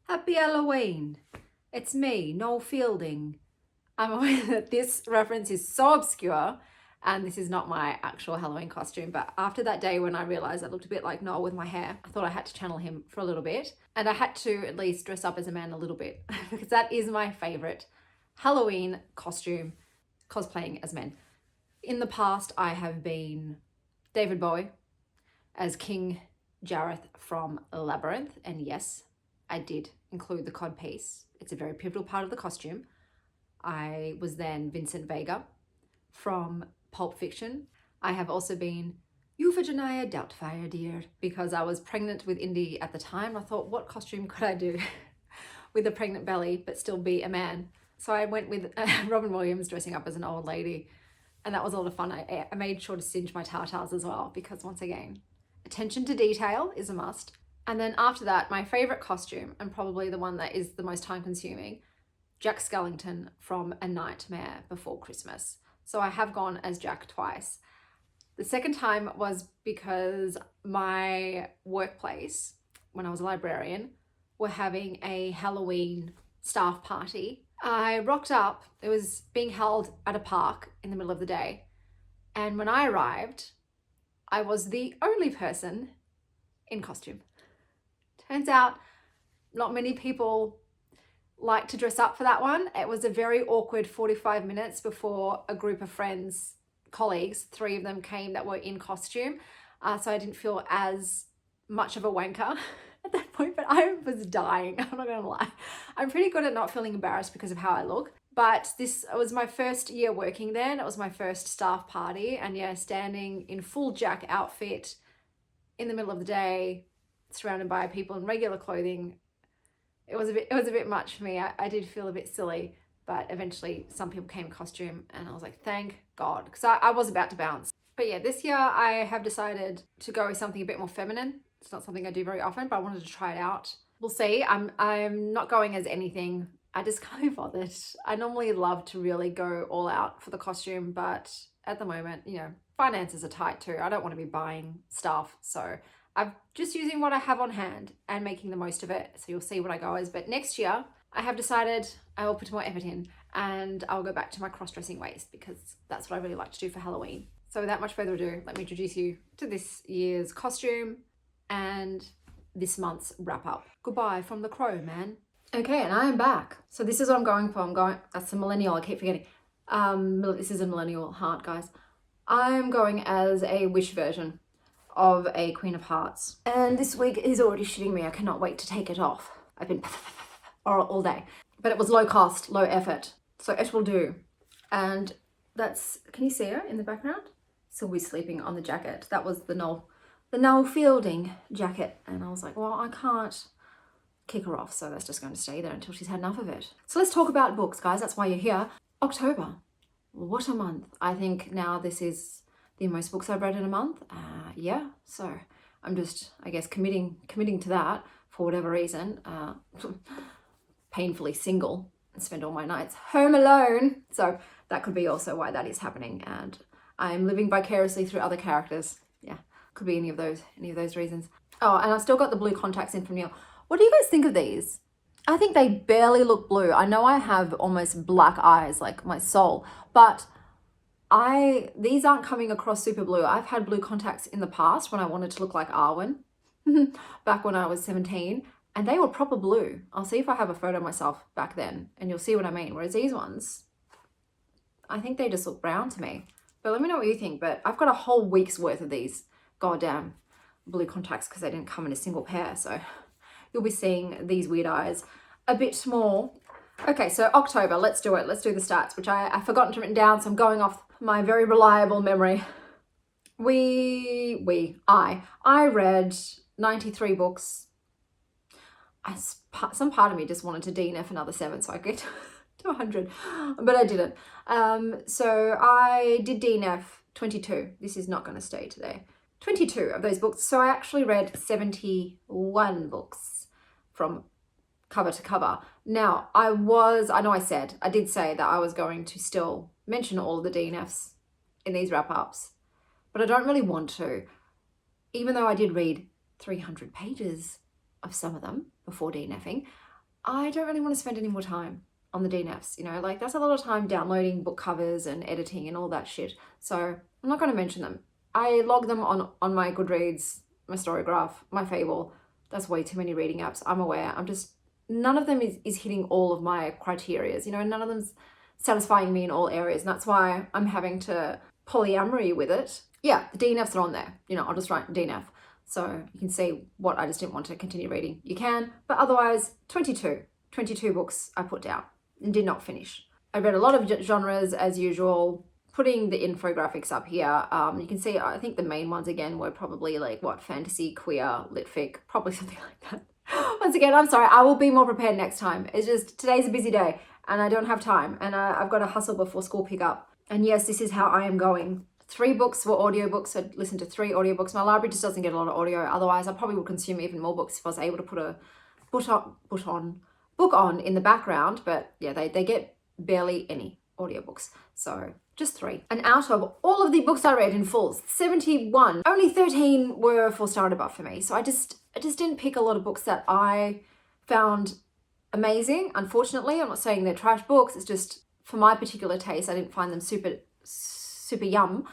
Happy Halloween! It's me, Noel Fielding. I'm aware that this reference is so obscure and this is not my actual Halloween costume, but after that day when I realised I looked a bit like Noel with my hair, I thought I had to channel him for a little bit. And I had to at least dress up as a man a little bit because that is my favourite Halloween costume, cosplaying as men. In the past, I have been David Bowie as King Jareth from Labyrinth, and yes, I did include the cod piece. It's a very pivotal part of the costume. I was then Vincent Vega from Pulp Fiction. I have also been Euphigenia Doubtfire, dear, because I was pregnant with Indy at the time. I thought, what costume could I do with a pregnant belly but still be a man? So I went with Robin Williams dressing up as an old lady, and that was a lot of fun. I made sure to singe my tartars as well because, once again, attention to detail is a must. And then after that, my favourite costume, and probably the one that is the most time consuming, Jack Skellington from A Nightmare Before Christmas. So I have gone as Jack twice. The second time was because my workplace, when I was a librarian, were having a Halloween staff party. I rocked up, it was being held at a park in the middle of the day. And when I arrived, I was the only person in costume. Turns out not many people like to dress up for that one. It was a very awkward 45 minutes before a group of friends, colleagues, 3 of them came that were in costume. So I didn't feel as much of a wanker at that point, but I was dying. I'm not gonna lie. I'm pretty good at not feeling embarrassed because of how I look. But this was my first year working there, and it was my first staff party. And yeah, standing in full Jack outfit in the middle of the day, surrounded by people in regular clothing, it was a bit much for me. I did feel a bit silly, but eventually some people came in costume and I was like, thank God, because I was about to bounce. But yeah, this year I have decided to go with something a bit more feminine. It's not something I do very often, but I wanted to try it out. We'll see. I'm not going as anything. I just can't be bothered. I normally love to really go all out for the costume, but at the moment, you know, finances are tight too. I don't want to be buying stuff, so I'm just using what I have on hand and making the most of it. So you'll see what I go as. But next year, I have decided I will put more effort in and I'll go back to my cross-dressing ways because that's what I really like to do for Halloween. So without much further ado, let me introduce you to this year's costume and this month's wrap up. Goodbye from the crow, man. Okay, and I am back. So this is what I'm going for. That's a millennial, I keep forgetting. This is a millennial heart, guys. I'm going as a wish version of a Queen of Hearts. And this wig is already shitting me. I cannot wait to take it off. I've been all day. But it was low cost, low effort. So it will do. And that's, can you see her in the background? Sylvie's sleeping on the jacket. That was the Noel Fielding jacket. And I was like, well, I can't kick her off. So that's just going to stay there until she's had enough of it. So let's talk about books, guys. That's why you're here. October. What a month. I think now this is the most books I've read in a month. Yeah, so I'm just, I guess, committing to that for whatever reason. Painfully single and spend all my nights home alone. So that could be also why that is happening. And I'm living vicariously through other characters. Yeah, could be any of those reasons. Oh, and I've still got the blue contacts in from Neil. What do you guys think of these? I think they barely look blue. I know I have almost black eyes, like my soul, but these aren't coming across super blue. I've had blue contacts in the past when I wanted to look like Arwen back when I was 17, and they were proper blue. I'll see if I have a photo of myself back then and you'll see what I mean. Whereas these ones, I think they just look brown to me. But let me know what you think. But I've got a whole week's worth of these goddamn blue contacts because they didn't come in a single pair. So you'll be seeing these weird eyes a bit more. Okay, so October, let's do it. Let's do the stats, which I've forgotten to written down, so I'm going off my very reliable memory. I read 93 books. Some part of me just wanted to DNF another 7 so I get to 100, but I didn't. So I did DNF 22. This is not going to stay today. 22 of those books. So I actually read 71 books from cover to cover. Now, I did say that I was going to still mention all of the DNFs in these wrap-ups, but I don't really want to, even though I did read 300 pages of some of them before DNFing. I don't really want to spend any more time on the DNFs, you know, like that's a lot of time downloading book covers and editing and all that shit. So I'm not going to mention them. I log them on my Goodreads, my Storygraph, my Fable. That's way too many reading apps. I'm aware. None of them is hitting all of my criterias, you know, none of them's satisfying me in all areas. And that's why I'm having to polyamory with it. Yeah, the DNFs are on there. You know, I'll just write DNF. So you can see what I just didn't want to continue reading. You can, but otherwise 22 books I put down and did not finish. I read a lot of genres as usual, putting the infographics up here. You can see, I think the main ones again were probably like what, fantasy, queer, litfic, probably something like that. Once again, I'm sorry, I will be more prepared next time. It's just, today's a busy day and I don't have time and I've got to hustle before school pick up. And yes, this is how I am going. 3 books were audiobooks. I'd listen to 3 audiobooks. My library just doesn't get a lot of audio. Otherwise, I probably would consume even more books if I was able to put a book on in the background. But yeah, they get barely any audiobooks. So just 3. And out of all of the books I read in full, 71, only 13 were 4-star and above for me. So I just didn't pick a lot of books that I found amazing. Unfortunately, I'm not saying they're trash books. It's just for my particular taste, I didn't find them super yum.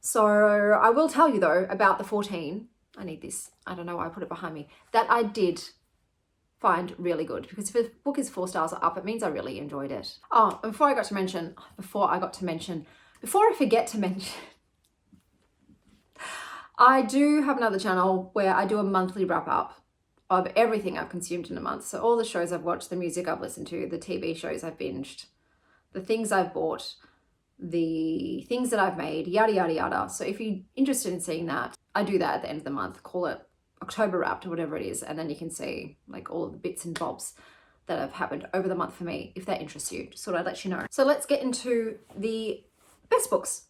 So I will tell you though about the 14. I need this. I don't know why I put it behind me. That I did find really good, because if a book is 4 stars or up, it means I really enjoyed it. Oh, and before I forget to mention, I do have another channel where I do a monthly wrap up of everything I've consumed in a month. So all the shows I've watched, the music I've listened to, the TV shows I've binged, the things I've bought, the things that I've made, yada, yada, yada. So if you're interested in seeing that, I do that at the end of the month, call it October Wrapped or whatever it is. And then you can see like all of the bits and bobs that have happened over the month for me. If that interests you, just thought I'd let you know. So let's get into the best books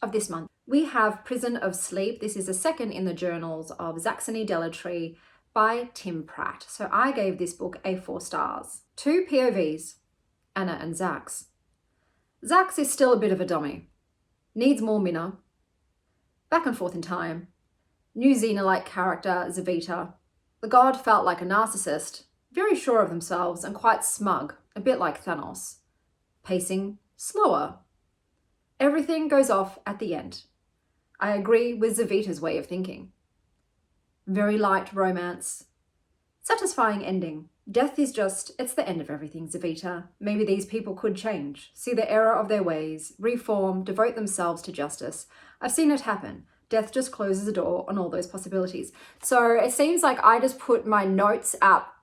of this month. We have Prison of Sleep. This is the second in the journals of Zaxony Delatry by Tim Pratt. So I gave this book a 4 stars. 2 POVs, Anna and Zax. Zax is still a bit of a dummy. Needs more Minna. Back and forth in time. New Xena-like character, Zavita. The god felt like a narcissist, very sure of themselves and quite smug, a bit like Thanos. Pacing slower. Everything goes off at the end. I agree with Zavita's way of thinking. Very light romance. Satisfying ending. Death is just, it's the end of everything, Zavita. Maybe these people could change, see the error of their ways, reform, devote themselves to justice. I've seen it happen. Death just closes the door on all those possibilities. So it seems like I just put my notes up,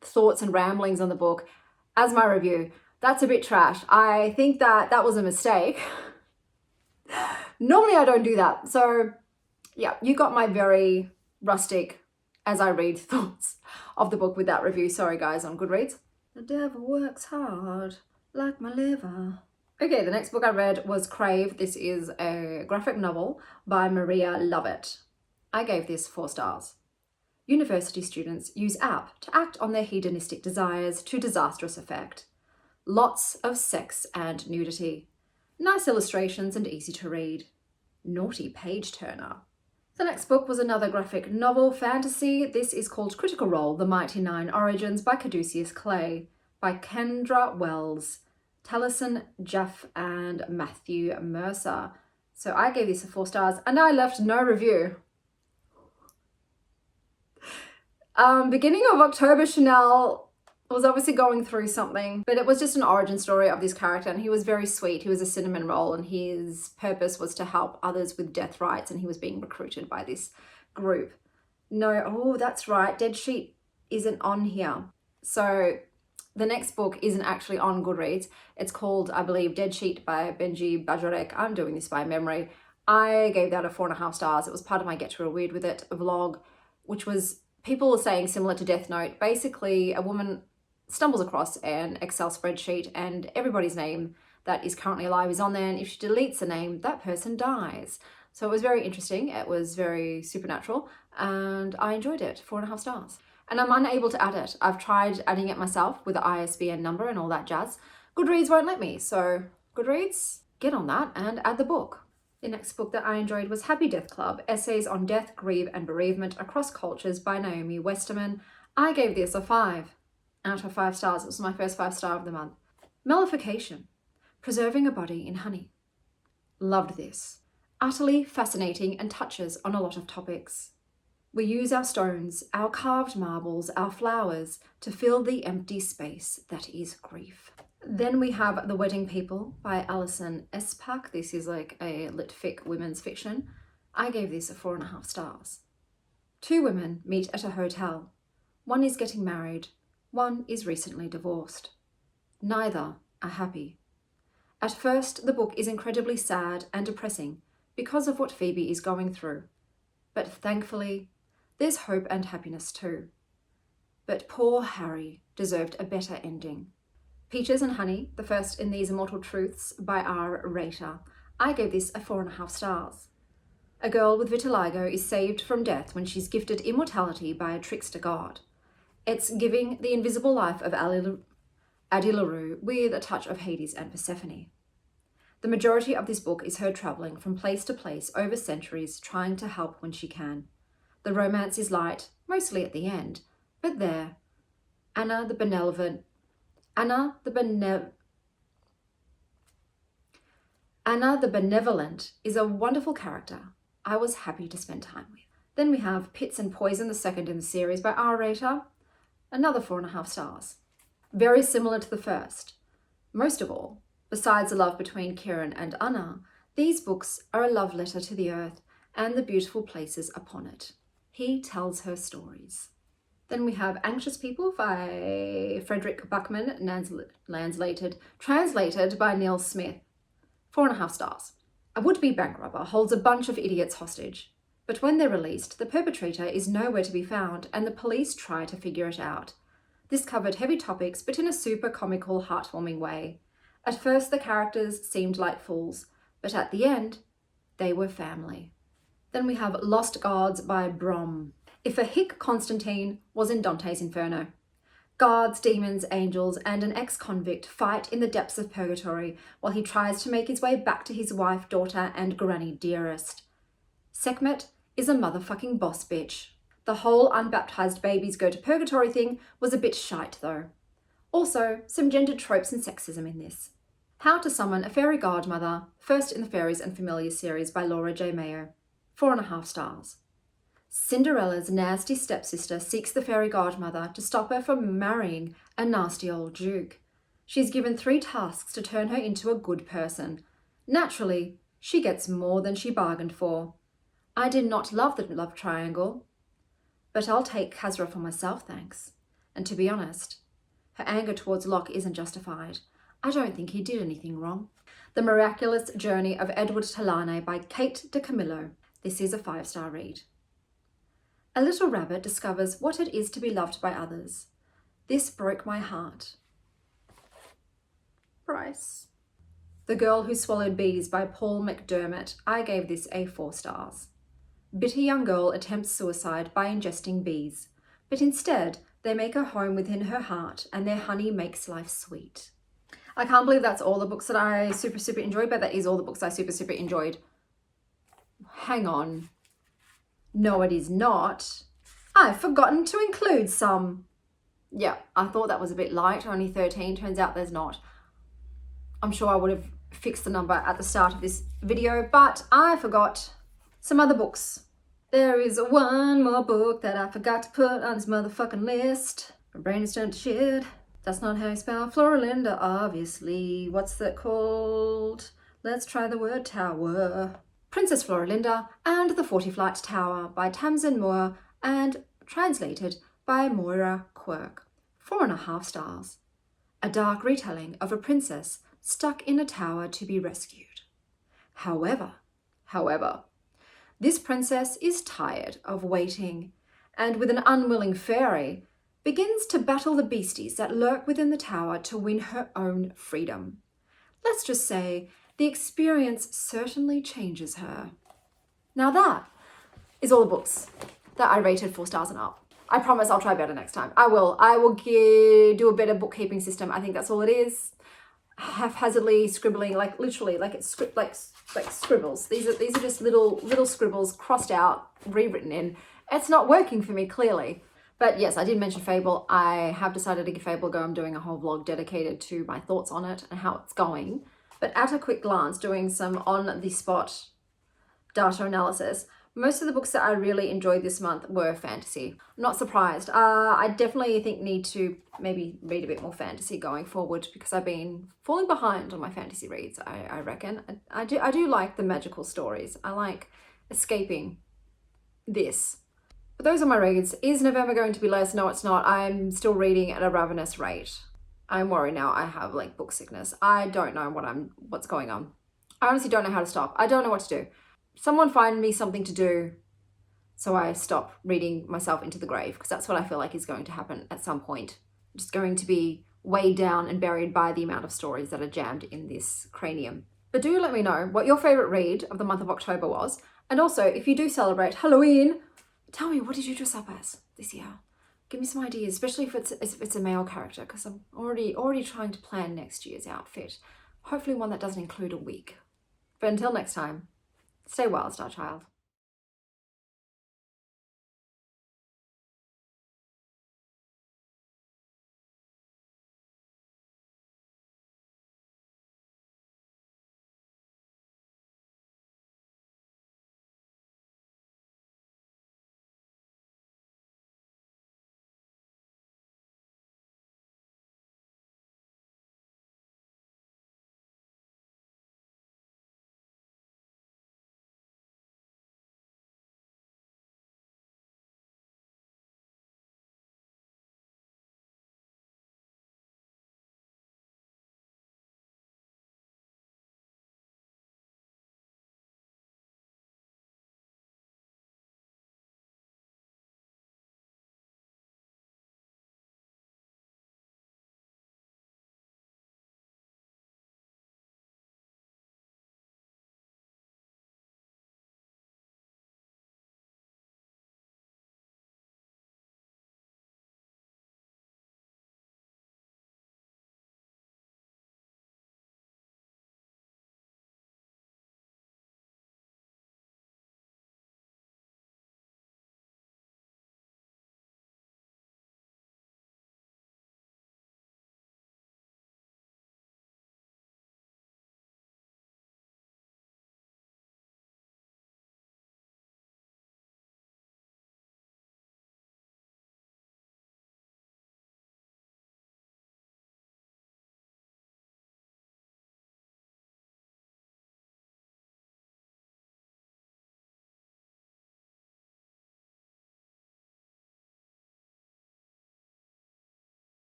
thoughts and ramblings on the book as my review. That's a bit trash. I think that was a mistake. Normally I don't do that. So yeah, you got my very rustic, as I read, thoughts of the book with that review. Sorry guys, on Goodreads. The devil works hard like my liver. Okay, the next book I read was Crave. This is a graphic novel by Maria Lovett. I gave this 4 stars. University students use app to act on their hedonistic desires to disastrous effect. Lots of sex and nudity. Nice illustrations and easy to read. Naughty page turner. The next book was another graphic novel fantasy. This is called Critical Role, The Mighty Nine Origins by Caduceus Clay, by Kendra Wells, Taliesin Jeff and Matthew Mercer. So I gave this a 4 stars and I left no review. Beginning of October, Chanel was obviously going through something, but it was just an origin story of this character, and he was very sweet. He was a cinnamon roll, and his purpose was to help others with death rights, and he was being recruited by this group. No, oh, that's right, Dead Sheet isn't on here. So the next book isn't actually on Goodreads. It's called, I believe, Dead Sheet by Benji Bajorek. I'm doing this by memory. I gave that a 4.5 stars. It was part of my Get Real Weird With It vlog, which was people were saying similar to Death Note. Basically, a woman stumbles across an Excel spreadsheet and everybody's name that is currently alive is on there, and if she deletes the name, that person dies. So it was very interesting. It was very supernatural and I enjoyed it. 4.5 stars. And I'm unable to add it. I've tried adding it myself with the ISBN number and all that jazz. Goodreads won't let me. So Goodreads, get on that and add the book. The next book that I enjoyed was Happy Death Club, Essays on Death, Grief and Bereavement Across Cultures by Naomi Westerman. I gave this a 5. out of 5 stars. It was my first 5-star of the month. Mellification, preserving a body in honey. Loved this. Utterly fascinating and touches on a lot of topics. We use our stones, our carved marbles, our flowers to fill the empty space that is grief. Then we have The Wedding People by Alison Espak. This is like a litfic women's fiction. I gave this a 4.5 stars. 2 women meet at a hotel. One is getting married. One is recently divorced. Neither are happy. At first, the book is incredibly sad and depressing because of what Phoebe is going through. But thankfully, there's hope and happiness too. But poor Harry deserved a better ending. Peaches and Honey, the first in These Immortal Truths by R. Rater. I gave this a 4.5 stars. A girl with vitiligo is saved from death when she's gifted immortality by a trickster god. It's giving the invisible life of Addie LaRue with a touch of Hades and Persephone. The majority of this book is her travelling from place to place over centuries, trying to help when she can. The romance is light, mostly at the end, but there. Anna the Benevolent is a wonderful character I was happy to spend time with. Then we have Pits and Poison, the second in the series by R. Rater. Another 4.5 stars. Very similar to the first. Most of all, besides the love between Kieran and Anna, these books are a love letter to the earth and the beautiful places upon it. He tells her stories. Then we have Anxious People by Frederick Buckman, translated by Neil Smith. 4.5 stars. A would-be bank robber holds a bunch of idiots hostage, but when they're released, the perpetrator is nowhere to be found and the police try to figure it out. This covered heavy topics, but in a super comical, heartwarming way. At first, the characters seemed like fools, but at the end, they were family. Then we have Lost Gods by Brom. If a hick Constantine was in Dante's Inferno. Gods, demons, angels, and an ex-convict fight in the depths of purgatory while he tries to make his way back to his wife, daughter, and granny dearest. Sekhmet is a motherfucking boss bitch. The whole unbaptized babies go to purgatory thing was a bit shite though. Also, some gendered tropes and sexism in this. How to Summon a Fairy Godmother, first in the Fairies and Familiars series by Laura J. Mayo. 4.5 stars. Cinderella's nasty stepsister seeks the fairy godmother to stop her from marrying a nasty old duke. She's given 3 tasks to turn her into a good person. Naturally, she gets more than she bargained for. I did not love the love triangle, but I'll take Khazra for myself, thanks. And to be honest, her anger towards Locke isn't justified. I don't think he did anything wrong. The Miraculous Journey of Edward Talane by Kate DeCamillo. This is a 5-star read. A little rabbit discovers what it is to be loved by others. This broke my heart. Price. The Girl Who Swallowed Bees by Paul McDermott. I gave this a 4 stars. Bitter young girl attempts suicide by ingesting bees, but instead they make a home within her heart and their honey makes life sweet. I can't believe that's all the books that I super enjoyed, but that is all the books I super enjoyed. Hang on. No, it is not. I've forgotten to include some. Yeah, I thought that was a bit light, only 13. Turns out there's not. I'm sure I would have fixed the number at the start of this video, but I forgot some other books. There is one more book that I forgot to put on this motherfucking list. My brain is turned to shit. That's not how you spell Florinda, obviously. What's that called? Let's try the word tower. Princess Florinda and the 40 Flight Tower by Tamsin Moore and translated by Moira Quirk. 4.5 stars. A dark retelling of a princess stuck in a tower to be rescued. However, this princess is tired of waiting and with an unwilling fairy begins to battle the beasties that lurk within the tower to win her own freedom. Let's just say the experience certainly changes her. Now that is all the books that I rated 4 stars and up. I promise I'll try better next time. I will do a better bookkeeping system. I think that's all it is. Haphazardly scribbling, like literally, like it's like scribbles. These are just little scribbles crossed out, rewritten in. It's not working for me clearly. But yes, I did mention Fable. I have decided to give Fable a go. I'm doing a whole vlog dedicated to my thoughts on it and how it's going. But at a quick glance, doing some on-the-spot data analysis, most of the books that I really enjoyed this month were fantasy. I'm not surprised. I definitely need to maybe read a bit more fantasy going forward because I've been falling behind on my fantasy reads, I reckon. I do like the magical stories. I like escaping this. But those are my reads. Is November going to be less? No, it's not. I'm still reading at a ravenous rate. I'm worried now. I have like book sickness. I don't know what's going on. I honestly don't know how to stop. I don't know what to do. Someone find me something to do so I stop reading myself into the grave, because that's what I feel like is going to happen at some point. I'm just going to be weighed down and buried by the amount of stories that are jammed in this cranium. But do let me know what your favorite read of the month of October was. And also, if you do celebrate Halloween, tell me, what did you dress up as this year? Give me some ideas, especially if it's a male character, because I'm already trying to plan next year's outfit. Hopefully one that doesn't include a wig. But until next time, stay wild, Star Child.